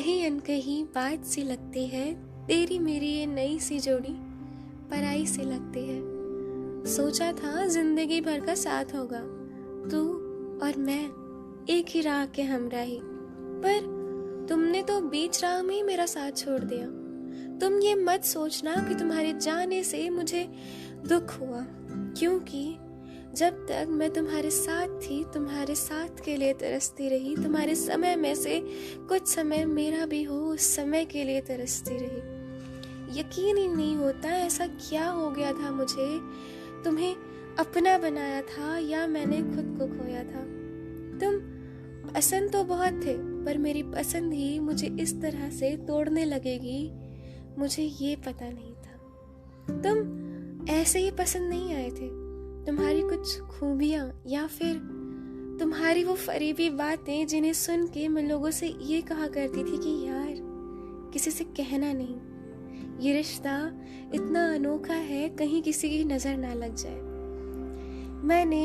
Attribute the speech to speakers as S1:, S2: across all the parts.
S1: कहीं अनकहीं बात सी लगती है, तेरी मेरी ये नई सी जोड़ी पराई सी लगती है। सोचा था जिंदगी भर का साथ होगा, तू और मैं एक ही राह के हमराही, पर तुमने तो बीच राह में ही मेरा साथ छोड़ दिया। तुम ये मत सोचना कि तुम्हारे जाने से मुझे दुख हुआ, क्योंकि जब तक मैं तुम्हारे साथ थी, तुम्हारे साथ के लिए तरसती रही। तुम्हारे समय में से कुछ समय मेरा भी हो, उस समय के लिए तरसती रही। यकीन ही नहीं होता ऐसा क्या हो गया था मुझे। तुम्हें अपना बनाया था या मैंने खुद को खोया था। तुम पसंद तो बहुत थे, पर मेरी पसंद ही मुझे इस तरह से तोड़ने लगेगी, मुझे ये पता नहीं था। तुम ऐसे ही पसंद नहीं आए थे। तुम्हारी कुछ खूबियां या फिर तुम्हारी वो फरीबी बातें जिन्हें सुन के मैं लोगों से ये कहा करती थी कि यार किसी से कहना नहीं, ये रिश्ता इतना अनोखा है, कहीं किसी की नजर ना लग जाए। मैंने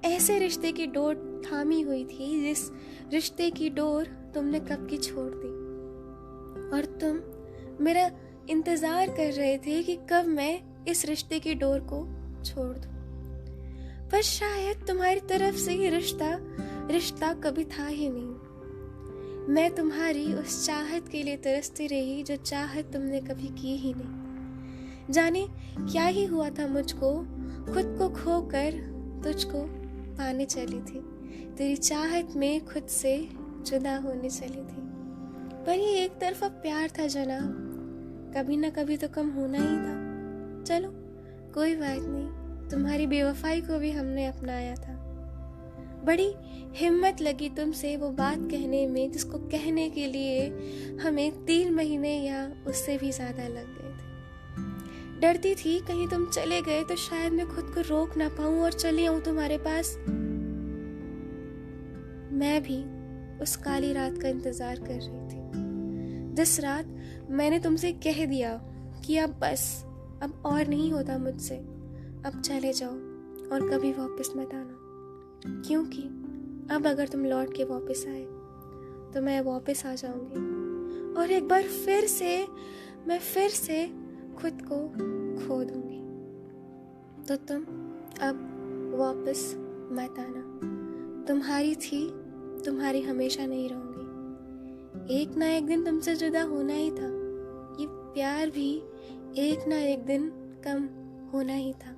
S1: ऐसे रिश्ते की डोर थामी हुई थी जिस रिश्ते की डोर तुमने कब की छोड़ दी, और तुम मेरा इंतजार कर रहे थे कि कब मैं इस रिश्ते की डोर को छोड़ दूं। पर शायद तुम्हारी तरफ से ये रिश्ता कभी था ही नहीं। मैं तुम्हारी उस चाहत के लिए तरसती रही जो चाहत तुमने कभी की ही नहीं। जाने क्या ही हुआ था मुझको, खुद को खोकर तुझको पाने चली थी। तेरी चाहत में खुद से जुदा होने चली थी। पर ये एक तरफा प्यार था जनाब, कभी ना कभी तो कम होना ही था। चलो कोई बात नहीं, तुम्हारी बेवफाई को भी हमने अपनाया था। बड़ी हिम्मत लगी तुमसे वो बात कहने में जिसको कहने के लिए हमें 3 महीने या उससे भी ज्यादा लग गए थे। डरती थी कहीं तुम चले गए तो शायद मैं खुद को रोक ना पाऊं और चली आऊं तुम्हारे पास। मैं भी उस काली रात का इंतजार कर रही थी, जिस रात मैंने तुमसे कह दिया कि अब बस, अब और नहीं होता मुझसे, अब चले जाओ और कभी वापस मत आना, क्योंकि अब अगर तुम लौट के वापस आए तो मैं वापस आ जाऊंगी और एक बार मैं फिर से खुद को खो दूंगी। तो तुम अब वापस मत आना। तुम्हारी थी, तुम्हारी हमेशा नहीं रहूंगी। एक ना एक दिन तुमसे जुदा होना ही था। ये प्यार भी एक ना एक दिन कम होना ही था।